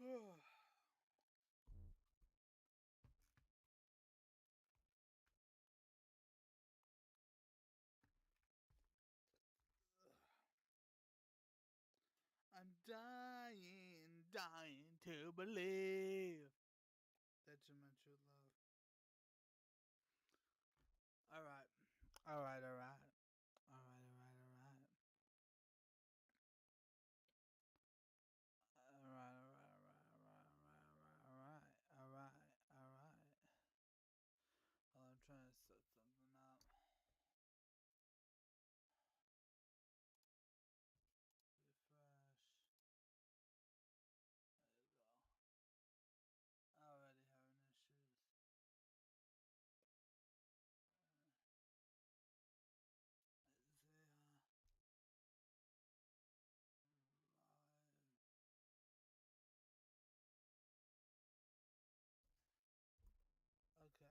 I'm dying to believe that you're my true love. Alright. Alright, alright. Alright, alright, alright. Alright, alright, alright, alright, alright, alright. Well, I'm trying to set something up. Refresh. There you go.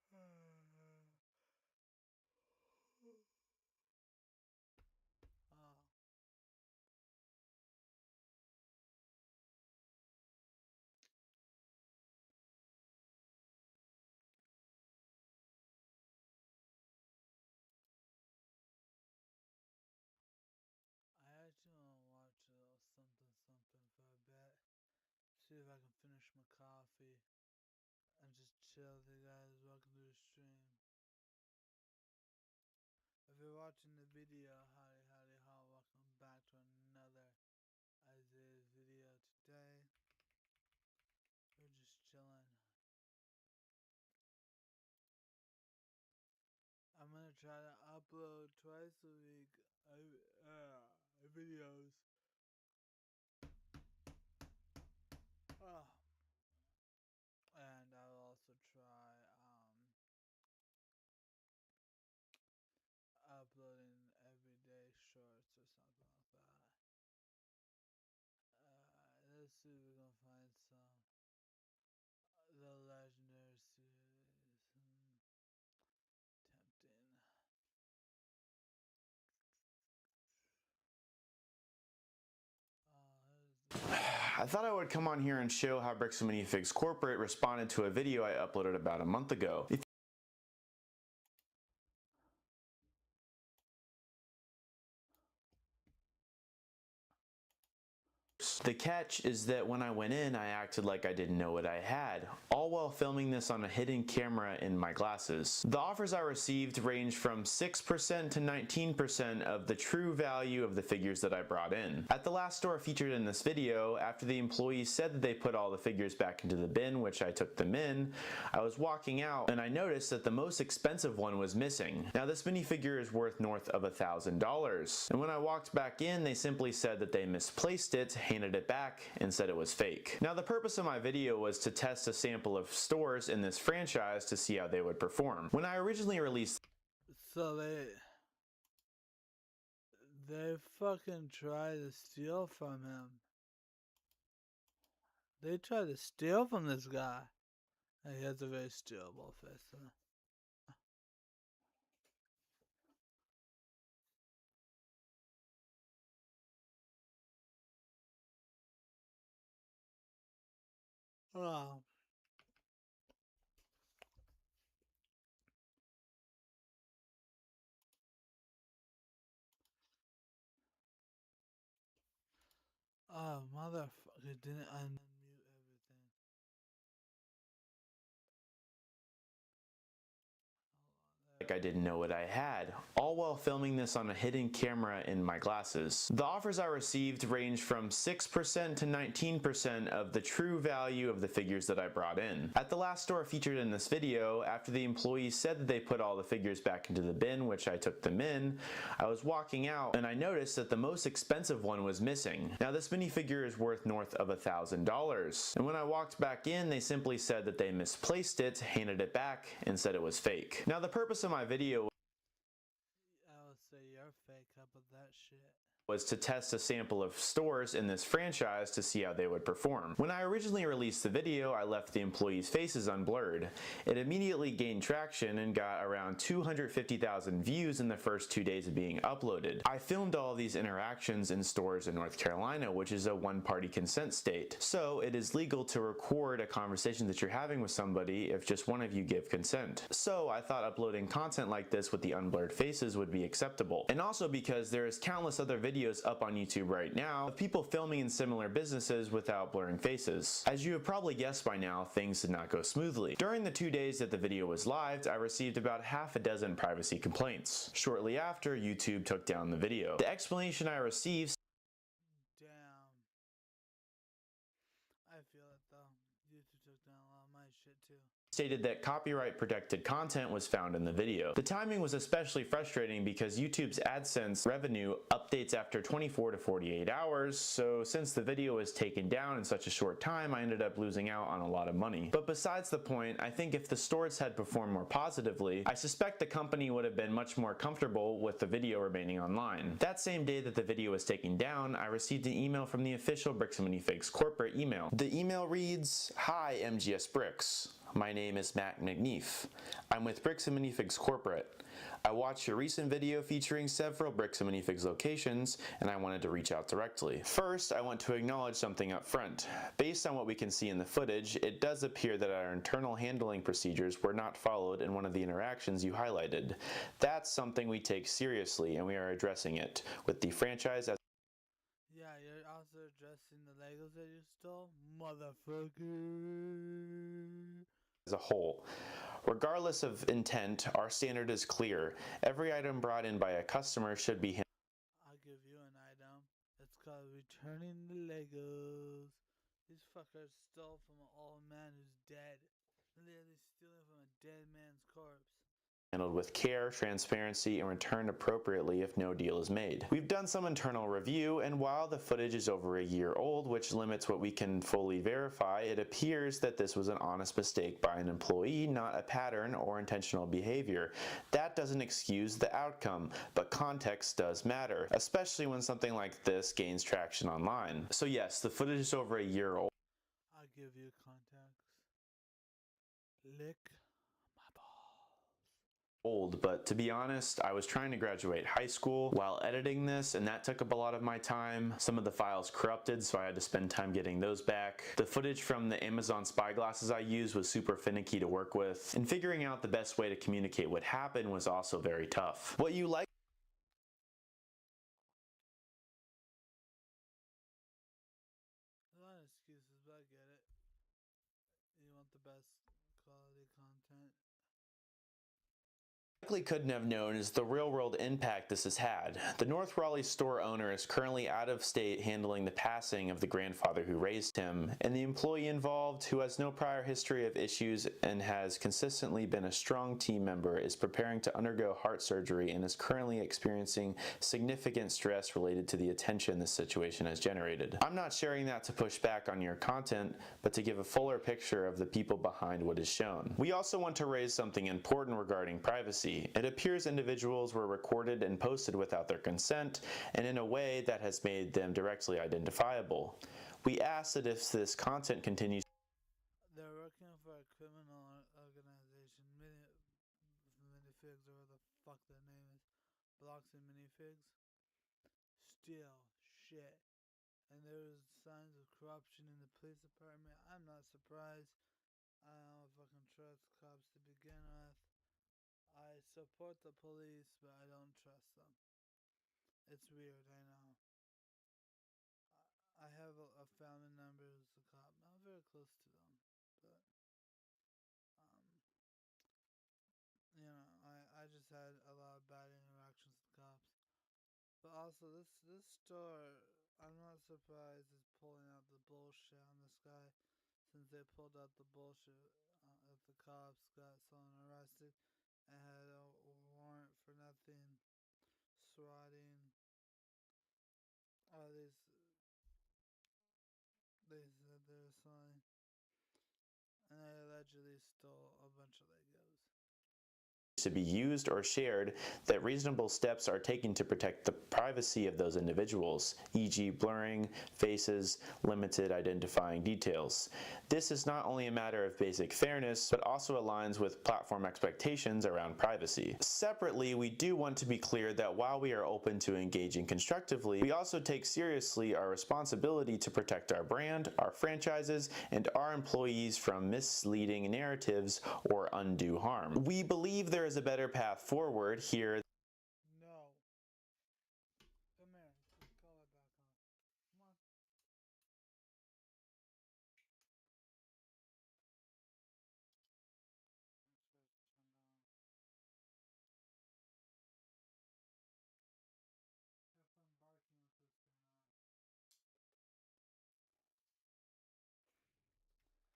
Already having issues. Let's see, live. Okay, there you go. Oh. I actually want to watch a little something something for a bit. See if I can finish my coffee and just chill with you guys. Welcome to the stream. If you're watching the video, howdy howdy how, welcome back to another Isaiah's video today. We're just chilling. I'm gonna try to upload twice a week videos. Oh. And I'll also try uploading everyday shorts or something like that. Let's see if we can find some. The Legendary series. Tempting. I thought I would come on here and show how Bricks and Minifigs Corporate responded to a video I uploaded about a month ago. The catch is that when I went in, I acted like I didn't know what I had, all while filming this on a hidden camera in my glasses. The offers I received ranged from 6% to 19% of the true value of the figures that I brought in. At the last store featured in this video, after the employees said that they put all the figures back into the bin, which I took them in, I was walking out and I noticed that the most expensive one was missing. Now this minifigure is worth north of $1,000. And when I walked back in, they simply said that they misplaced it, handed it back, and said it was fake. Now the purpose of my video was to test a sample of stores in this franchise to see how they would perform. When I originally released So they fucking try to steal from him. They try to steal from this guy. He has a very stealable face. Oh. Oh, motherfucker, didn't unmute everything. like I didn't know what I had, all while filming this on a hidden camera in my glasses. The offers I received ranged from 6% to 19% of the true value of the figures that I brought in. At the last store featured in this video, after the employees said that they put all the figures back into the bin, which I took them in, I was walking out and I noticed that the most expensive one was missing. Now this minifigure is worth north of $1,000. And when I walked back in, they simply said that they misplaced it, handed it back, and said it was fake. Now the purpose of my video, I would say you're fake up with that shit. was to test a sample of stores in this franchise to see how they would perform. When I originally released the video, I left the employees' faces unblurred. It immediately gained traction and got around 250,000 views in the first 2 days of being uploaded. I filmed all of these interactions in stores in North Carolina, which is a one-party consent state. So it is legal to record a conversation that you're having with somebody if just one of you give consent. So I thought uploading content like this with the unblurred faces would be acceptable. And also because there is countless other videos up on YouTube right now of people filming in similar businesses without blurring faces. As you have probably guessed by now, things did not go smoothly. During the 2 days that the video was live, I received about half a dozen privacy complaints. Shortly after, YouTube took down the video. The explanation I received Damn. I feel it though. YouTube took down a lot of my shit too. Stated that copyright protected content was found in the video. The timing was especially frustrating because YouTube's AdSense revenue updates after 24 to 48 hours, so since the video was taken down in such a short time, I ended up losing out on a lot of money. But besides the point, I think if the stores had performed more positively, I suspect the company would have been much more comfortable with the video remaining online. That same day that the video was taken down, I received an email from the official Bricks and Minifigs corporate email. The email reads, "Hi MGS Bricks. My name is Matt McNeef. I'm with Bricks and Minifigs Corporate. I watched your recent video featuring several Bricks and Minifigs locations, and I wanted to reach out directly. First, I want to acknowledge something up front. Based on what we can see in the footage, it does appear that our internal handling procedures were not followed in one of the interactions you highlighted. That's something we take seriously, and we are addressing it with the franchise as Yeah, you're also addressing the Legos that you stole? Motherfucker. a whole. Regardless of intent, our standard is clear. Every item brought in by a customer should be I'll give you an item. It's called returning the Legos. These fuckers stole from an old man who's dead. Literally stealing from a dead man's corpse. handled with care, transparency, and returned appropriately if no deal is made. We've done some internal review, and while the footage is over a year old, which limits what we can fully verify, it appears that this was an honest mistake by an employee, not a pattern or intentional behavior. That doesn't excuse the outcome, but context does matter, especially when something like this gains traction online. So yes, the footage is over a year old. I'll give you context. Lick my balls. But to be honest, I was trying to graduate high school while editing this, and that took up a lot of my time. Some of the files corrupted, so I had to spend time getting those back. The footage from the Amazon spy glasses I used was super finicky to work with, and figuring out the best way to communicate what happened was also very tough. What you like A lot of excuses, but I get it. You want the best quality content. likely couldn't have known is the real-world impact this has had. The North Raleigh store owner is currently out of state handling the passing of the grandfather who raised him, and the employee involved, who has no prior history of issues and has consistently been a strong team member, is preparing to undergo heart surgery and is currently experiencing significant stress related to the attention this situation has generated. I'm not sharing that to push back on your content, but to give a fuller picture of the people behind what is shown. We also want to raise something important regarding privacy. It appears individuals were recorded and posted without their consent and in a way that has made them directly identifiable. We ask that if this content continues, They're working for a criminal organization, Minifigs, or what the fuck their name is, Blocks and Minifigs, steal shit. And there's signs of corruption in the police department. I'm not surprised. I don't fucking trust cops to begin with. I support the police, but I don't trust them. It's weird, I know. I have a family member who's a cop. Not very close to them, but I just had a lot of bad interactions with cops. But also, this store, I'm not surprised it's pulling out the bullshit on this guy, since they pulled out the bullshit if the cops got someone arrested and had a warrant for nothing, swatting. They said they were swatting, and they allegedly stole a bunch of Legos. to be used or shared, that reasonable steps are taken to protect the privacy of those individuals, e.g. blurring faces, limited identifying details. This is not only a matter of basic fairness, but also aligns with platform expectations around privacy. Separately, we do want to be clear that while we are open to engaging constructively, we also take seriously our responsibility to protect our brand, our franchises, and our employees from misleading narratives or undue harm. We believe there is a better path forward here. No. Come here. Let's call it back on. Come on.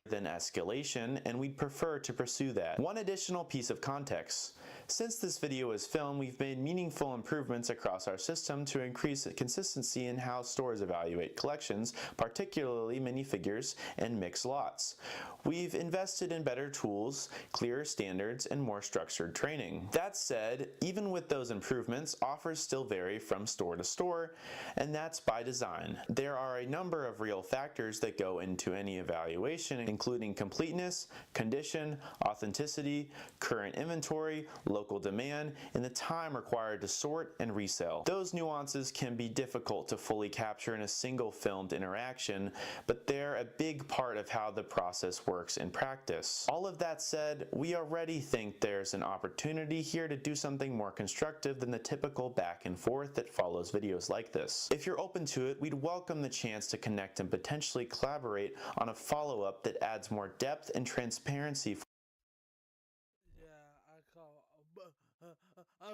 Than escalation, and we'd prefer to pursue that. One additional piece of context. Since this video was filmed, we've made meaningful improvements across our system to increase consistency in how stores evaluate collections, particularly minifigures and mixed lots. We've invested in better tools, clearer standards, and more structured training. That said, even with those improvements, offers still vary from store to store, and that's by design. There are a number of real factors that go into any evaluation, including completeness, condition, authenticity, current inventory, local demand, and the time required to sort and resell. Those nuances can be difficult to fully capture in a single filmed interaction, but they're a big part of how the process works in practice. All of that said, we already think there's an opportunity here to do something more constructive than the typical back and forth that follows videos like this. If you're open to it, we'd welcome the chance to connect and potentially collaborate on a follow-up that adds more depth and transparency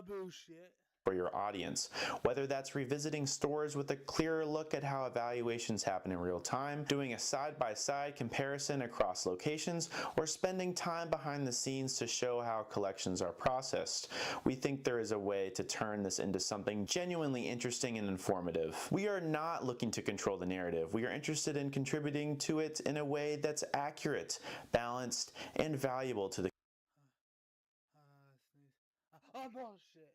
Bullshit. For your audience, whether that's revisiting stores with a clearer look at how evaluations happen in real time, doing a side-by-side comparison across locations, or spending time behind the scenes to show how collections are processed. We think there is a way to turn this into something genuinely interesting and informative. We are not looking to control the narrative. We are interested in contributing to it in a way that's accurate, balanced, and valuable to the bullshit.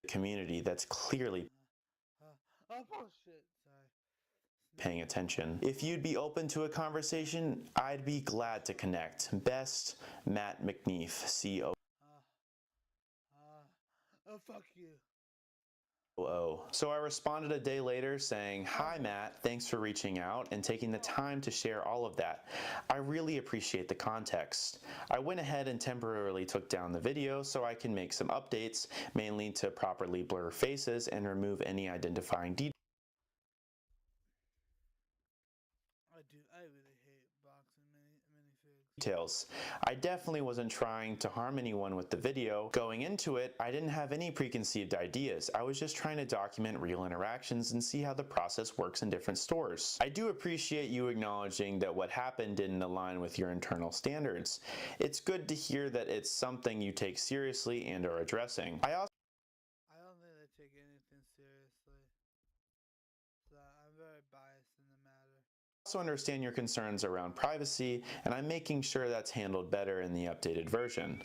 community that's clearly Bullshit. Sorry. Paying attention. If you'd be open to a conversation, I'd be glad to connect. Best, Matt McNeef, COO. Fuck you. So I responded a day later saying, "Hi Matt, thanks for reaching out and taking the time to share all of that. I really appreciate the context. I went ahead and temporarily took down the video so I can make some updates, mainly to properly blur faces and remove any identifying details. I really hate boxing minifigs. I definitely wasn't trying to harm anyone with the video. Going into it, I didn't have any preconceived ideas. I was just trying to document real interactions and see how the process works in different stores. I do appreciate you acknowledging that what happened didn't align with your internal standards. It's good to hear that it's something you take seriously and are addressing. I don't think they take anything seriously. So I'm very biased in the matter. also understand your concerns around privacy, and I'm making sure that's handled better in the updated version.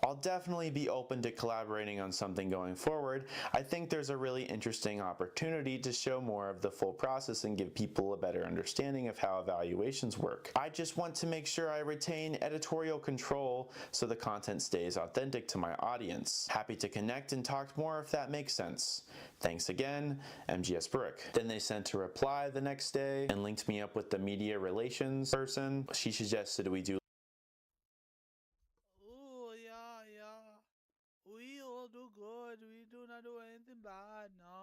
I'll definitely be open to collaborating on something going forward. I think there's a really interesting opportunity to show more of the full process and give people a better understanding of how evaluations work. I just want to make sure I retain editorial control so the content stays authentic to my audience. Happy to connect and talk more if that makes sense. Thanks again, MGS Brick." Then they sent a reply the next day and linked me up with the media relations person. She suggested we do we all do good. We do not do anything bad. No.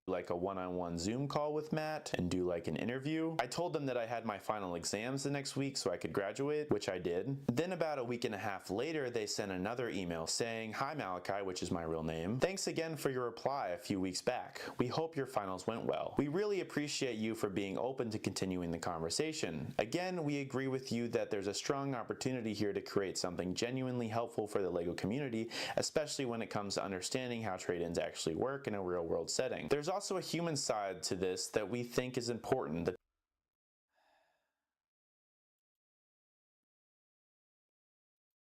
like a one-on-one Zoom call with Matt and do like an interview. I told them that I had my final exams the next week so I could graduate, which I did. Then about a week and a half later, they sent another email saying, "Hi Malachi," which is my real name. "Thanks again for your reply a few weeks back. We hope your finals went well. We really appreciate you for being open to continuing the conversation. Again, we agree with you that there's a strong opportunity here to create something genuinely helpful for the LEGO community, especially when it comes to understanding how trade-ins actually work in a real-world setting. There's also a human side to this that we think is important.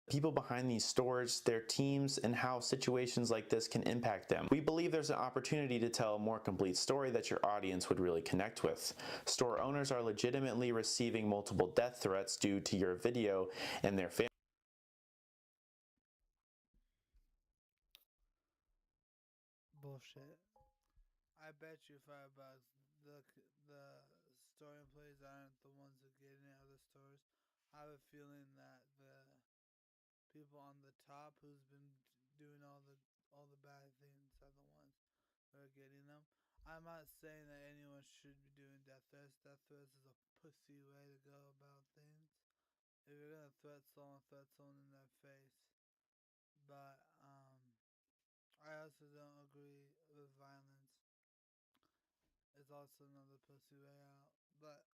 people behind these stores, their teams, and how situations like this can impact them. We believe there's an opportunity to tell a more complete story that your audience would really connect with. Store owners are legitimately receiving multiple death threats due to your video, and their family. Bullshit. I bet you $5 the store employees aren't the ones that get in other stores. I have a feeling that the people on the top who's been doing all the bad things are the ones who are getting them. I'm not saying that anyone should be doing death threats. Death threats is a pussy way to go about things. If you're gonna threat someone in their face. But I also don't agree with violence. It's also another pussy way out. But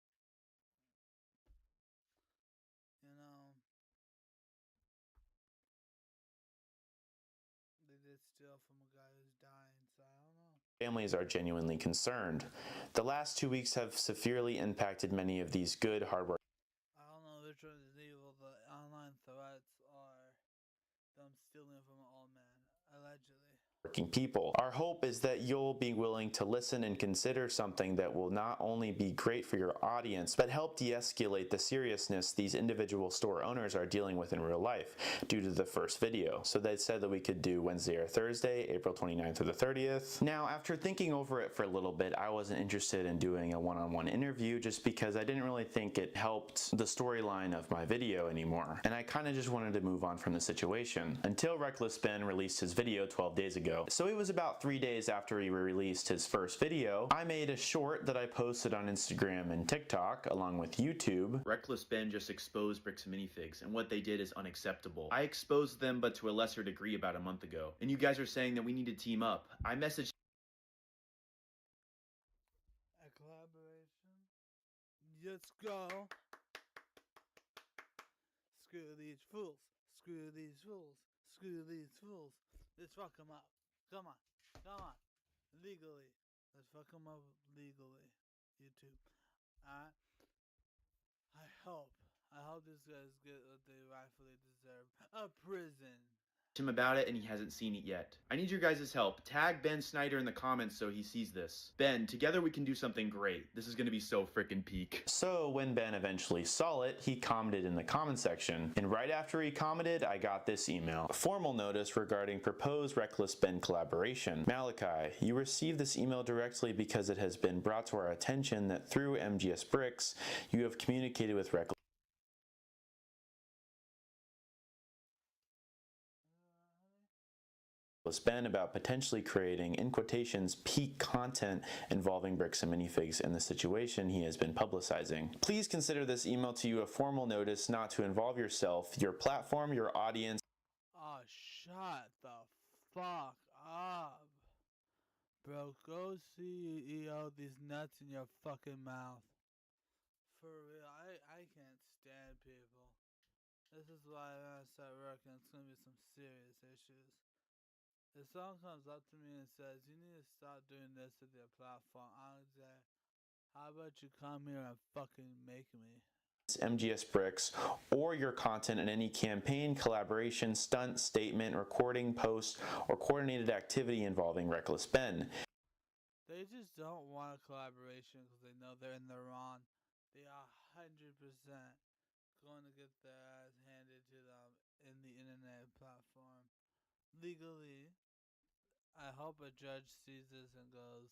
you know, they did steal from a guy who's dying, so I don't know. Families are genuinely concerned. The last 2 weeks have severely impacted many of these good, hardworking. I don't know which one is evil. The online threats are them stealing from an old man, allegedly. People. Our hope is that you'll be willing to listen and consider something that will not only be great for your audience, but help de-escalate the seriousness these individual store owners are dealing with in real life due to the first video. So they said that we could do Wednesday or Thursday, April 29th or the 30th. Now, after thinking over it for a little bit, I wasn't interested in doing a one-on-one interview just because I didn't really think it helped the storyline of my video anymore. And I kind of just wanted to move on from the situation until Reckless Ben released his video 12 days ago. So it was about 3 days after he released his first video. I made a short that I posted on Instagram and TikTok along with YouTube. Reckless Ben just exposed Bricks and Minifigs, and what they did is unacceptable. I exposed them, but to a lesser degree about a month ago. And you guys are saying that we need to team up. I messaged A collaboration. Let's go. Screw these fools. Screw these fools. Screw these fools. Let's fuck them up. Come on. Come on. Legally. Let's fuck them up legally. YouTube. Alright? I hope these guys get what they rightfully deserve. A prison. him about it and he hasn't seen it yet. I need your guys' help. Tag Ben Snyder in the comments so he sees this. Ben, together we can do something great. This is gonna be so freaking peak. So when Ben eventually saw it, he commented in the comment section. And right after he commented, I got this email. A formal notice regarding proposed Reckless Ben collaboration. Malachi, you received this email directly because it has been brought to our attention that through MGS Bricks, you have communicated with Reckless Ben about potentially creating, in quotations, peak content involving Bricks and Minifigs in the situation he has been publicizing. Please consider this email to you a formal notice not to involve yourself, your platform, your audience. Oh, shut the fuck up. Bro, go see these nuts in your fucking mouth. For real, I can't stand people. This is why when I start working, it's gonna be some serious issues. If someone comes up to me and says, you need to stop doing this with your platform, I'll say, how about you come here and fucking make me? MGS Bricks, or your content in any campaign, collaboration, stunt, statement, recording, post, or coordinated activity involving Reckless Ben. They just don't want a collaboration because they know they're in the wrong. They are 100% going to get their ass handed to them in the internet platform. Legally, I hope a judge sees this and goes,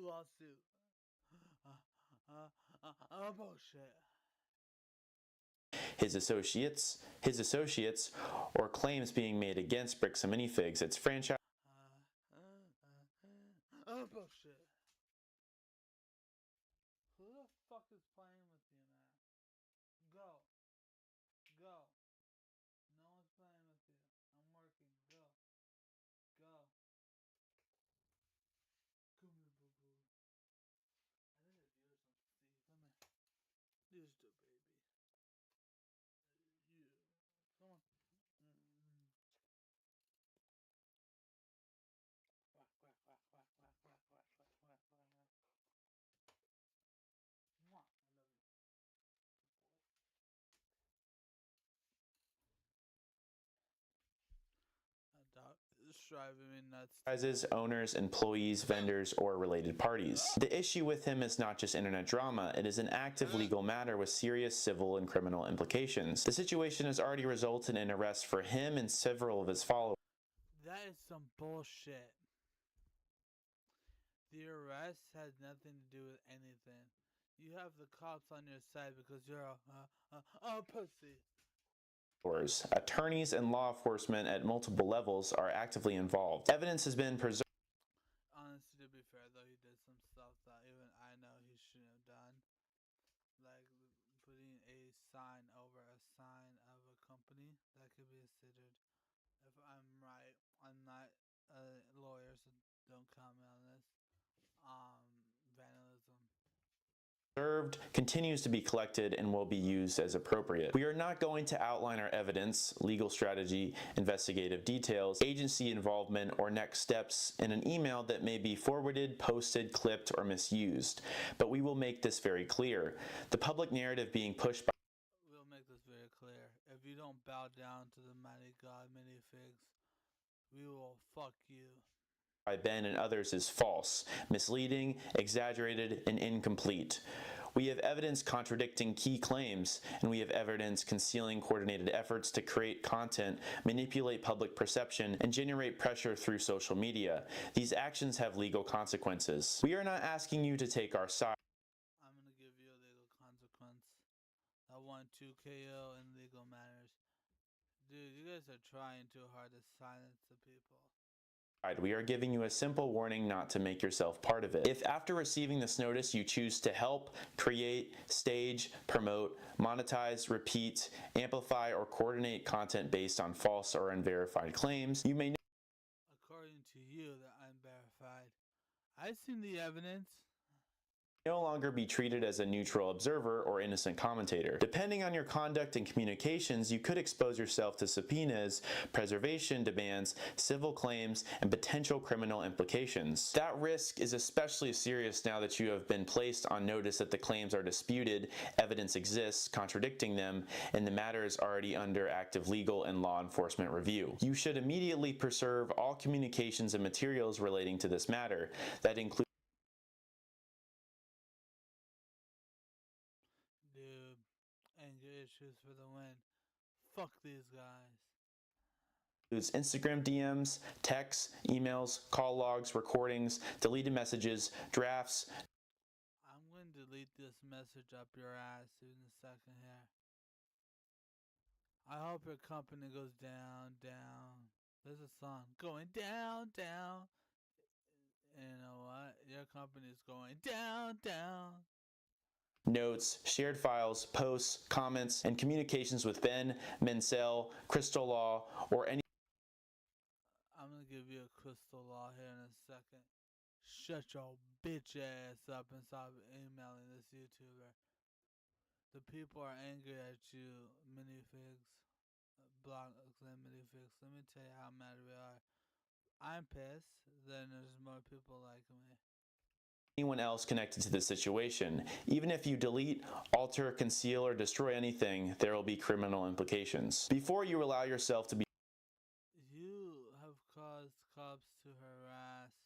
lawsuit. Bullshit. His associates, or claims being made against Bricks and Minifigs, its franchise. Bullshit. Who the fuck is playing with you, man? Go. Go. No one's playing with you. I'm working. Go. Go. Come here, boo boo. I think it's you or something. See, come here. Here's the baby. You. Come on. driving me nuts. Enterprises, owners, employees, vendors, or related parties. The issue with him is not just internet drama, it is an active legal matter with serious civil and criminal implications. The situation has already resulted in arrests for him and several of his followers. That is some bullshit. The arrest has nothing to do with anything. You have the cops on your side because you're a pussy. Attorneys and law enforcement at multiple levels are actively involved. Evidence has been preserved. Honestly, to be fair, though, he did some stuff that even I know he shouldn't have done. Like putting a sign over a sign of a company. That could be considered, if I'm right, I'm not a lawyer, so don't comment on this. Vandalism. Observed, continues to be collected, and will be used as appropriate. We are not going to outline our evidence, legal strategy, investigative details, agency involvement, or next steps in an email that may be forwarded, posted, clipped, or misused. But we will make this very clear. The public narrative being pushed by We'll make this very clear. If you don't bow down to the mighty God, minifigs, we will fuck you. By Ben and others is false, misleading, exaggerated, and incomplete. We have evidence contradicting key claims, and we have evidence concealing coordinated efforts to create content, manipulate public perception, and generate pressure through social media. These actions have legal consequences. We are not asking you to take our side. I'm gonna give you a legal consequence. I want 2 KO in legal matters. Dude, you guys are trying too hard to silence the people. We are giving you a simple warning not to make yourself part of it. If after receiving this notice you choose to help, create, stage, promote, monetize, repeat, amplify, or coordinate content based on false or unverified claims, you may According to you, that I'm verified. I've seen the evidence. no longer be treated as a neutral observer or innocent commentator. Depending on your conduct and communications, you could expose yourself to subpoenas, preservation demands, civil claims, and potential criminal implications. That risk is especially serious now that you have been placed on notice that the claims are disputed, evidence exists contradicting them, and the matter is already under active legal and law enforcement review. You should immediately preserve all communications and materials relating to this matter. That includes Anger issues for the win. Fuck these guys. Instagram DMs, texts, emails, call logs, recordings, deleted messages, drafts. I'm going to delete this message up your ass in a second here. I hope your company goes down, down. There's a song going down, down. And you know what? Your company's going down, down. Notes, shared files, posts, comments, and communications with Ben, Mencel, Crystal Law, or any. I'm gonna give you a Crystal Law here in a second. Shut your bitch ass up and stop emailing this YouTuber. The people are angry at you, minifigs. Block minifigs. Let me tell you how mad we are. I'm pissed. Then there's more people like me. Anyone else connected to this situation. Even if you delete, alter, conceal, or destroy anything, there will be criminal implications. Before you allow yourself to be. You have caused cops to harass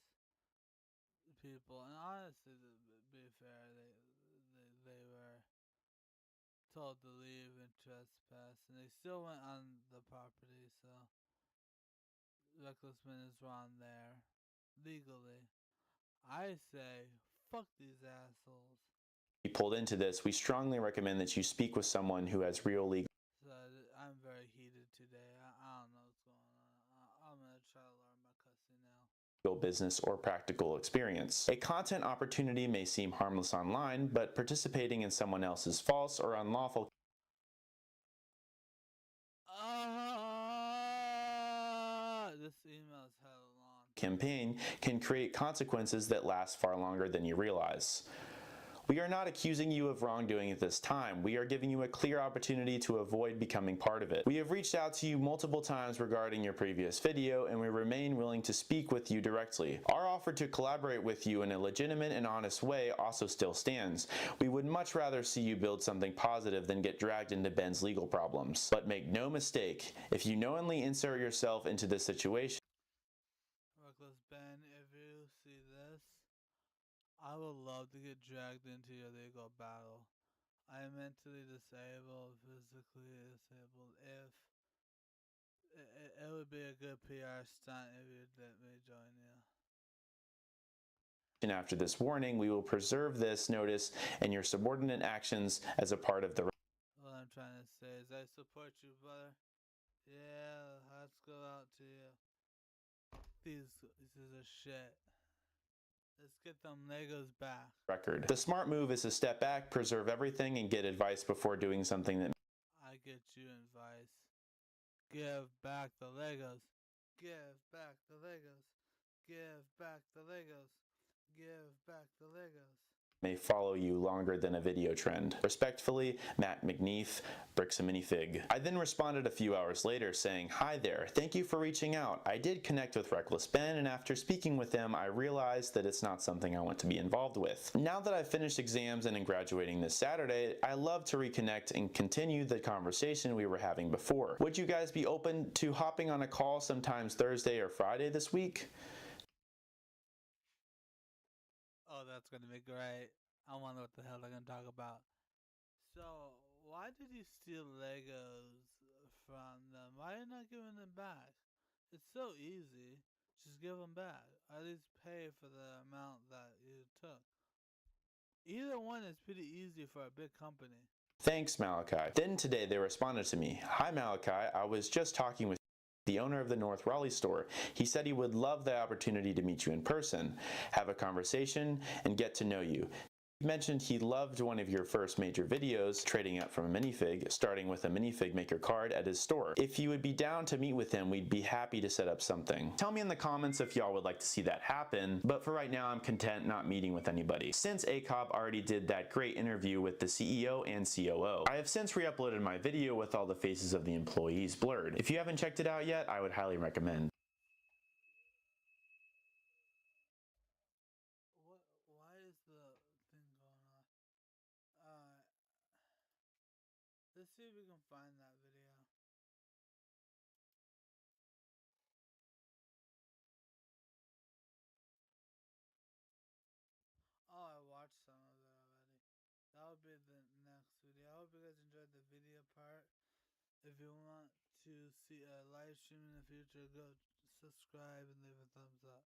people, and honestly, to be fair, they were told to leave and trespass, and they still went on the property, so recklessman is wrong there, legally. I say, fuck these assholes. Be pulled into this, we strongly recommend that you speak with someone who has real legal. So I'm very heated today. I don't know what's going on. I'm gonna try to learn my cussing now. Business or practical experience. A content opportunity may seem harmless online, but participating in someone else's false or unlawful this email is hella long. Campaign can create consequences that last far longer than you realize. We are not accusing you of wrongdoing at this time. We are giving you a clear opportunity to avoid becoming part of it. We have reached out to you multiple times regarding your previous video, and we remain willing to speak with you directly. Our offer to collaborate with you in a legitimate and honest way also still stands. We would much rather see you build something positive than get dragged into Ben's legal problems. But make no mistake, if you knowingly insert yourself into this situation, I would love to get dragged into your legal battle. I am mentally disabled, physically disabled. If it would be a good PR stunt if you'd let me join you. After this warning, we will preserve this notice and your subordinate actions as a part of the. What I'm trying to say is I support you, brother. Yeah, let's go out to you. This is a shit. Let's get them Legos back. Record. The smart move is to step back, preserve everything, and get advice before doing something that. I get you advice. Give back the Legos. Give back the Legos. Give back the Legos. Give back the Legos. May follow you longer than a video trend. Respectfully, Matt McNeath, Bricks and Minifig. I then responded a few hours later saying, "Hi there, thank you for reaching out. I did connect with Reckless Ben, and after speaking with him, I realized that it's not something I want to be involved with. Now that I've finished exams and am graduating this Saturday, I love to reconnect and continue the conversation we were having before. Would you guys be open to hopping on a call sometimes Thursday or Friday this week?" Oh, that's gonna be great. I wonder what the hell they're gonna talk about. So, why did you steal Legos from them? Why are you not giving them back? It's so easy. Just give them back. At least pay for the amount that you took. Either one is pretty easy for a big company. Thanks, Malachi. Then today they responded to me. "Hi, Malachi. I was just talking with the owner of the North Raleigh store. He said he would love the opportunity to meet you in person, have a conversation, and get to know you. He mentioned he loved one of your first major videos, trading up from a minifig, starting with a minifig maker card at his store. If you would be down to meet with him, we'd be happy to set up something. Tell me in the comments if y'all would like to see that happen, but for right now I'm content not meeting with anybody, since ACOB already did that great interview with the CEO and COO. I have since re-uploaded my video with all the faces of the employees blurred. If you haven't checked it out yet, I would highly recommend. Why is the thing going off? Let's see if we can find that video. Oh, I watched some of it already. That would be the next video. I hope you guys enjoyed the video part. If you want to see a live stream in the future, go subscribe and leave a thumbs up.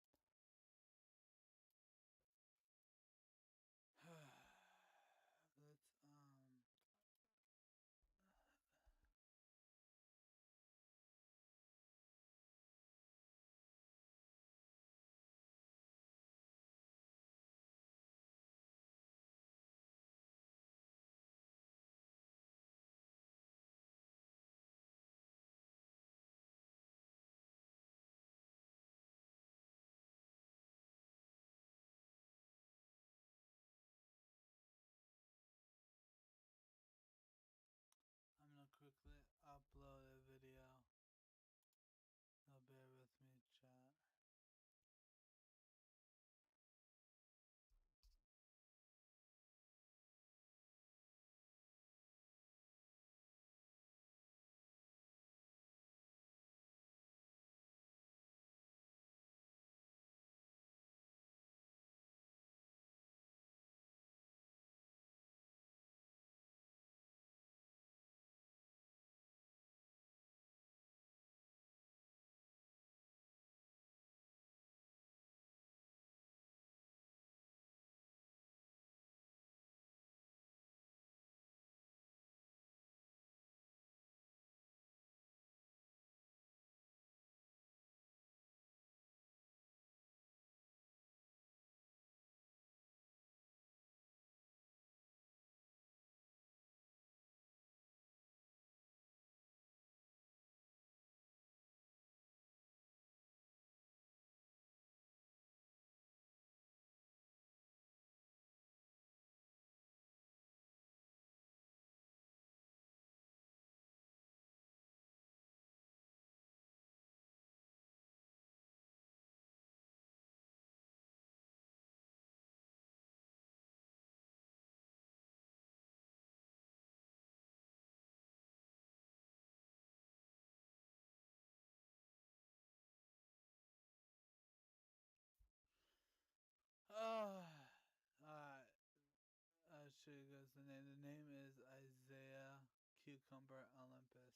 show you guys the name. The name is Isaiah Cucumber Olympus.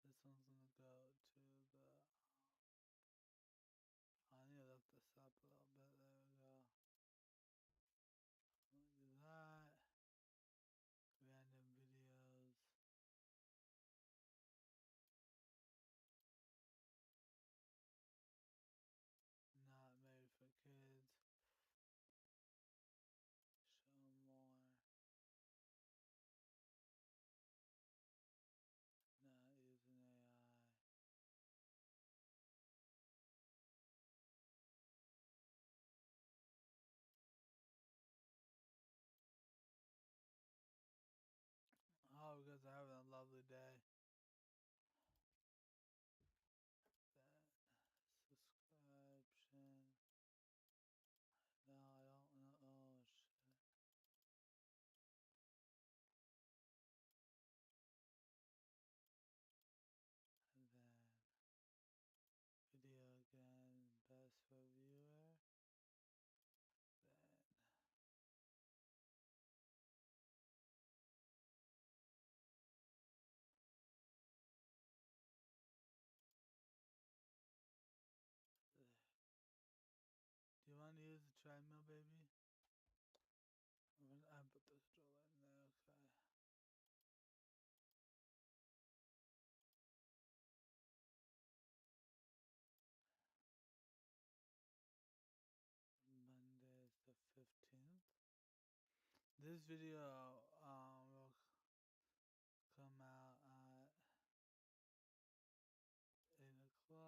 This one's gonna go to the. I need to lift this up a little bit. There we go. Let me do that. Random videos. Not made for kids. Show more. Not using AI. Oh, because I'm having a lovely day. That subscription. No, I don't know. Oh, shit. And then video again, best reviewer. Then do you want to use the treadmill, baby? I put the stroller in there, okay. Monday is the 15th. This video will come out at 8 o'clock. There we go.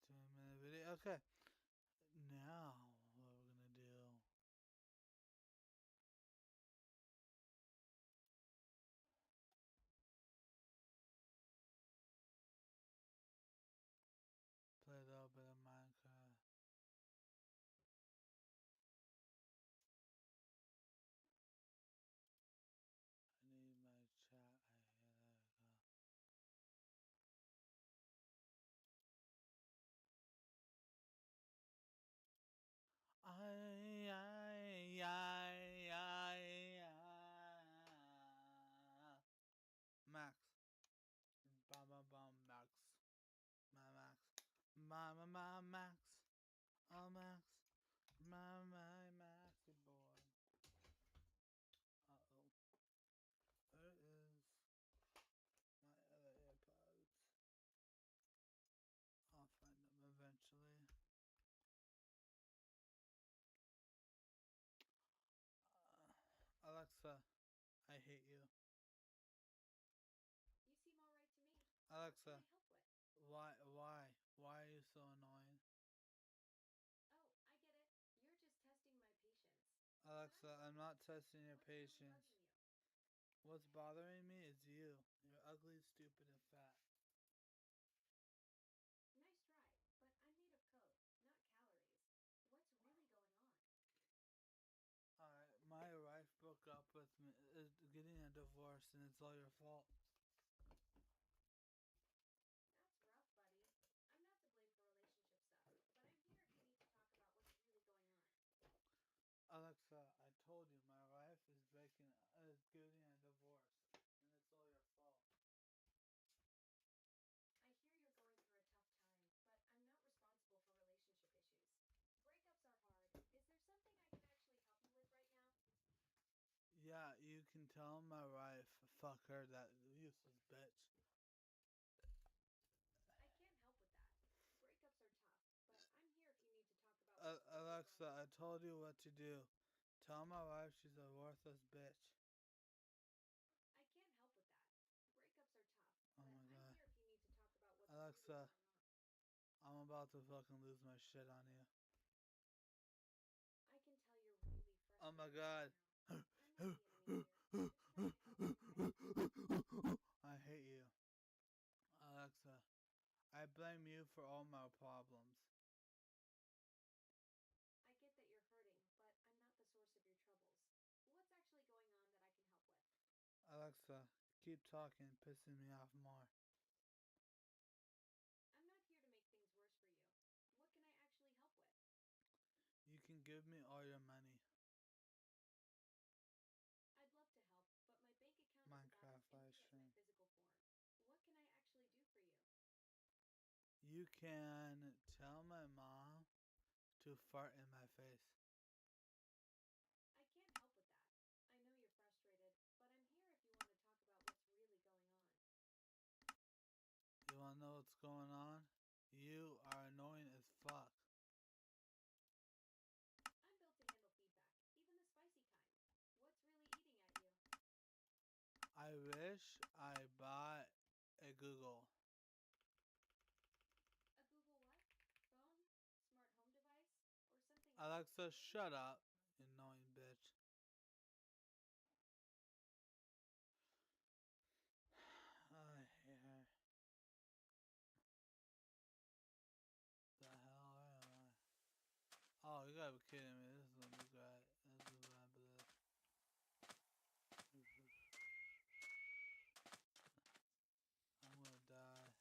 2-minute video. Okay. Now, what we're gonna do. Play a little bit of Minecraft. I need my chat. There we go. Max. Max. My Max. My Max. Oh, Max. My Maxy boy. Uh-oh. Where is my other AirPods? I'll find them eventually. Alexa, I hate you. You seem alright to me. Alexa, What can I help with? why are you so annoying? Oh, I get it. You're just testing my patience. Alexa, I'm not testing your What's really patience. bugging you? What's bothering me is you. You're ugly, stupid, and fat. Nice try, but I'm made of code, not calories. What's really going on? Alright, my wife broke up with me, is getting a divorce, and it's all your fault. That's rough, buddy. I'm not to blame for relationship stuff, but I'm here if you need to talk about what's really going on. Alexa, I told you my wife is getting a divorce, and it's all your fault. I hear you're going through a tough time, but I'm not responsible for relationship issues. Breakups are hard. Is there something I can actually help you with right now? Yeah, you can tell my wife, fuck her, that useless bitch. I can't help with that. Breakups are tough, but I'm here if you need to talk about what's really Alexa, going I on. told you what to do. Tell my wife she's a worthless bitch. I can't help with that. Breakups are tough, Oh but my I'm god. here if you need to talk about what's really Alexa, going on. I'm about to fucking lose my shit on you. I can tell you're really Oh my frustrated god. right now. I'm not being mean here. I'm just trying to help you, okay? I hate you. Alexa, I blame you for all my problems. I get that you're hurting, but I'm not the source of your troubles. What's actually going on that I can help with? Alexa, keep talking, pissing me off more. I'm not here to make things worse for you. What can I actually help with? You can give me all your money. I'd love to help, but my bank account Minecraft is about live as empty as stream. my physical form. What can I actually do for you? You can tell my mom to fart in my face. I can't help with that. I know you're frustrated, but I'm here if you want to talk about what's really going on. You wanna know what's going on? You are annoying as fuck. I'm built to handle feedback, even the spicy kind. What's really eating at you? I wish I bought a Google. A Google what? Phone? Smart home device? Or something else? Alexa, shut up, you annoying bitch. I hate her. The hell, where am I? Oh, you gotta be kidding me. This is gonna be great. This is gonna be this. I'm gonna die.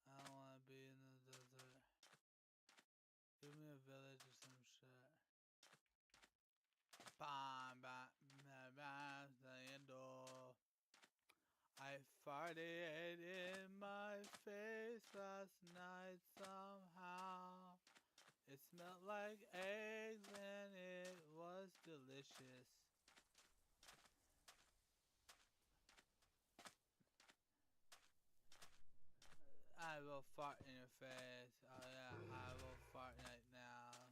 I don't wanna be in the desert. Give me a village or some shit. Bam, bam, bam, bam, I farted in my face last night somehow. It smelled like eggs and it was delicious. I will fart in your face. Oh yeah, I will fart right now.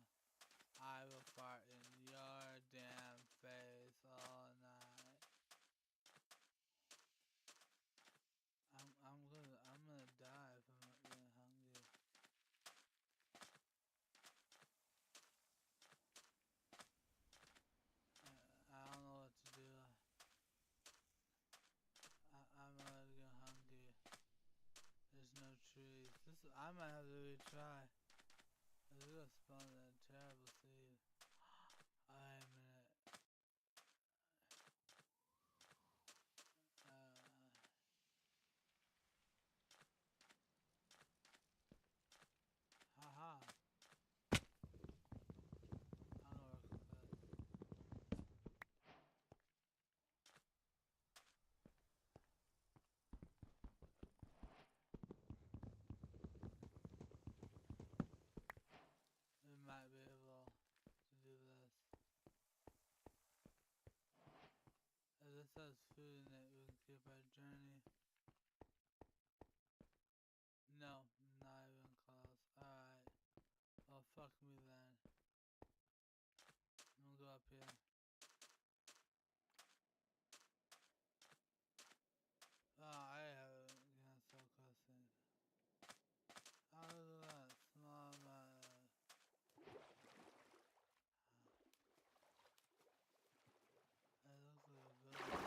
I will fart in your damn face all night. I'm gonna die if I'm not getting hungry. I don't know what to do. I'm gonna get hungry. There's no trees. I might have to retry. We're gonna spawn that terrible seed. I'm gonna. Haha. I don't work with that. We might be able to do this. If this has food in it, we can keep our journey. No, not even close. Alright. Well, fuck me then. I'm gonna go up here. Oh, I haven't gotten so close in. Oh, look at that. Small It looks like a village.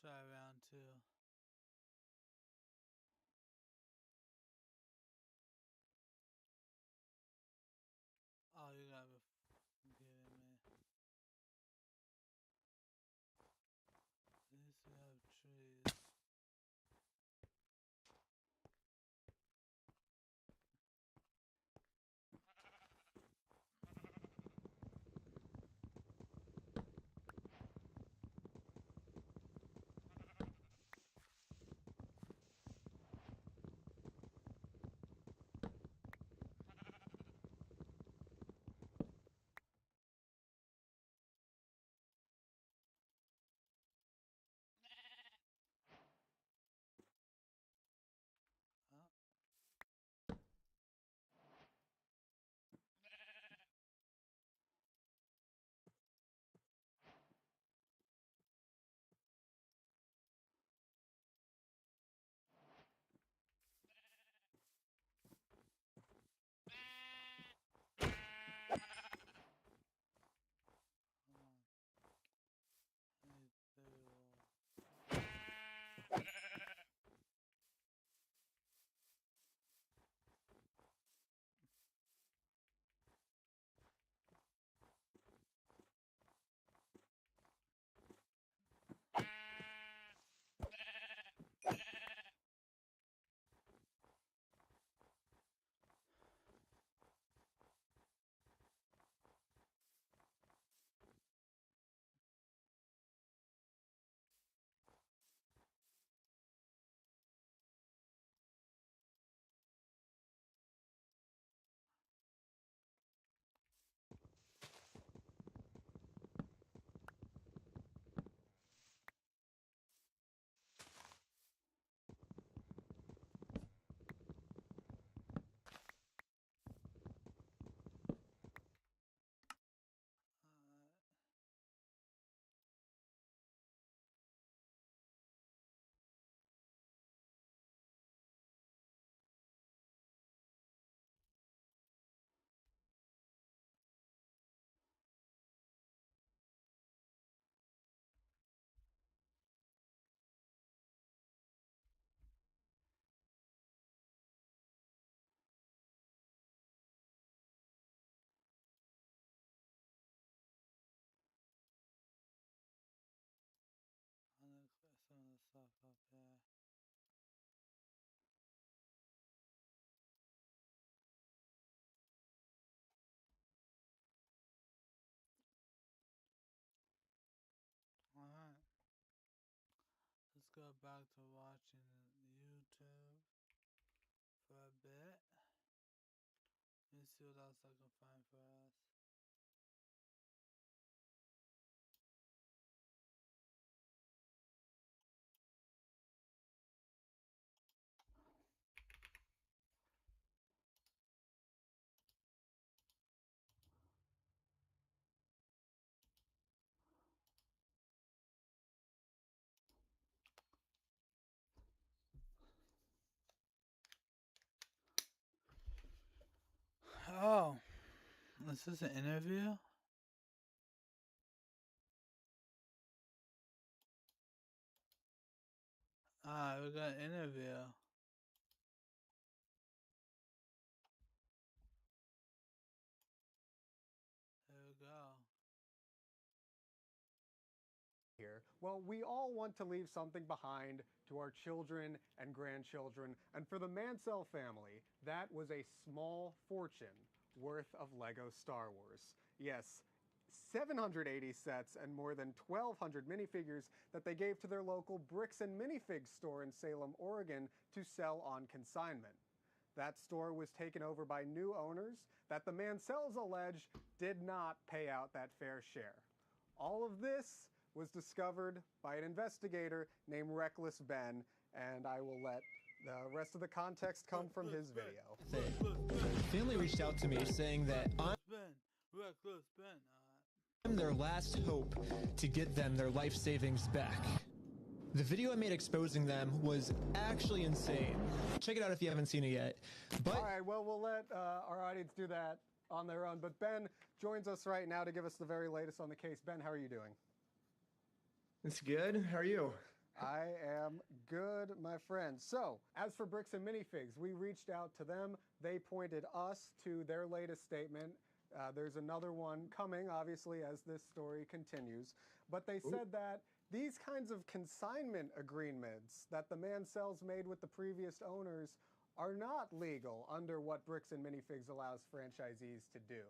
try round two. Oh, you gotta be kidding me. At least we have trees. Huh? Hold on. Hey, there. Alright. I'm gonna clear some of the stuff up there. Alright. Let's go back to watching YouTube for a bit. Let me see what else I can find for us. Oh, is this an interview? Ah, we got an interview. There we go. Here. Well, we all want to leave something behind to our children and grandchildren, and for the Mansell family, that was a small fortune worth of Lego Star Wars. Yes, 780 sets and more than 1,200 minifigures that they gave to their local Bricks and Minifig store in Salem, Oregon to sell on consignment. That store was taken over by new owners that the Mansells allege did not pay out that fair share. All of this was discovered by an investigator named Reckless Ben, and I will let the rest of the context come from his video. The family reached out to me saying that Reckless Ben. I'm their last hope to get them their life savings back. The video I made exposing them was actually insane. Check it out if you haven't seen it yet. But All right, well, we'll let our audience do that on their own, but Ben joins us right now to give us the very latest on the case. Ben, how are you doing? it's good. How are you? I am good, my friend. So, as for Bricks and Minifigs, we reached out to them. They pointed us to their latest statement. There's another one coming, obviously, as this story continues. But they said that these kinds of consignment agreements that the Mancells made with the previous owners are not legal under what Bricks and Minifigs allows franchisees to do.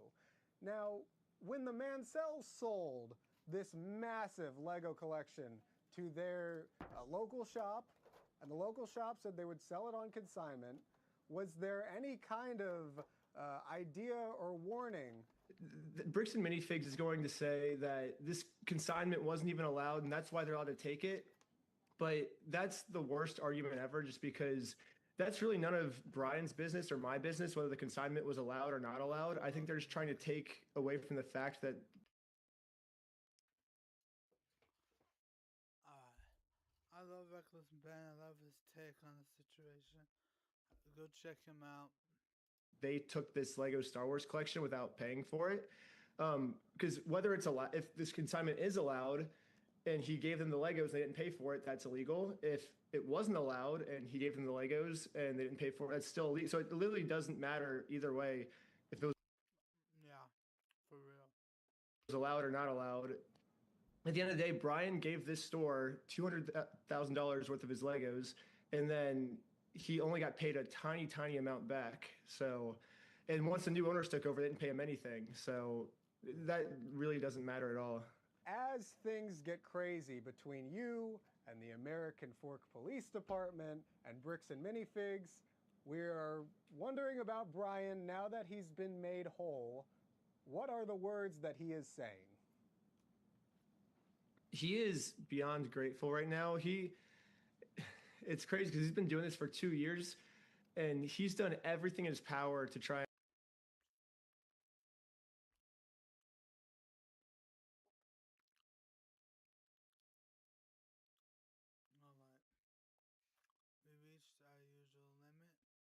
Now, when the Mancells sold this massive Lego collection to their local shop, and the local shop said they would sell it on consignment, was there any kind of idea or warning? Bricks and Minifigs is going to say that this consignment wasn't even allowed, and that's why they're allowed to take it. But that's the worst argument ever, just because that's really none of Brian's business or my business, whether the consignment was allowed or not allowed. I think they're just trying to take away from the fact that I love Reckless Ben. I love his take on the situation. Go check him out. they took this Lego Star Wars collection without paying for it. Because whether it's allowed, if this consignment is allowed and he gave them the Legos, they didn't pay for it, that's illegal. If it wasn't allowed and he gave them the Legos and they didn't pay for it, that's still illegal. So it literally doesn't matter either way if it was Yeah, for real. allowed or not allowed. At the end of the day, Brian gave this store $200,000 worth of his Legos, and then he only got paid a tiny, tiny amount back. So, and once the new owners took over, they didn't pay him anything. So that really doesn't matter at all. As things get crazy between you and the American Fork Police Department and Bricks and Minifigs, we are wondering about Brian now that he's been made whole. What are the words that he is saying? He is beyond grateful right now. It's crazy because he's been doing this for 2 years and he's done everything in his power to try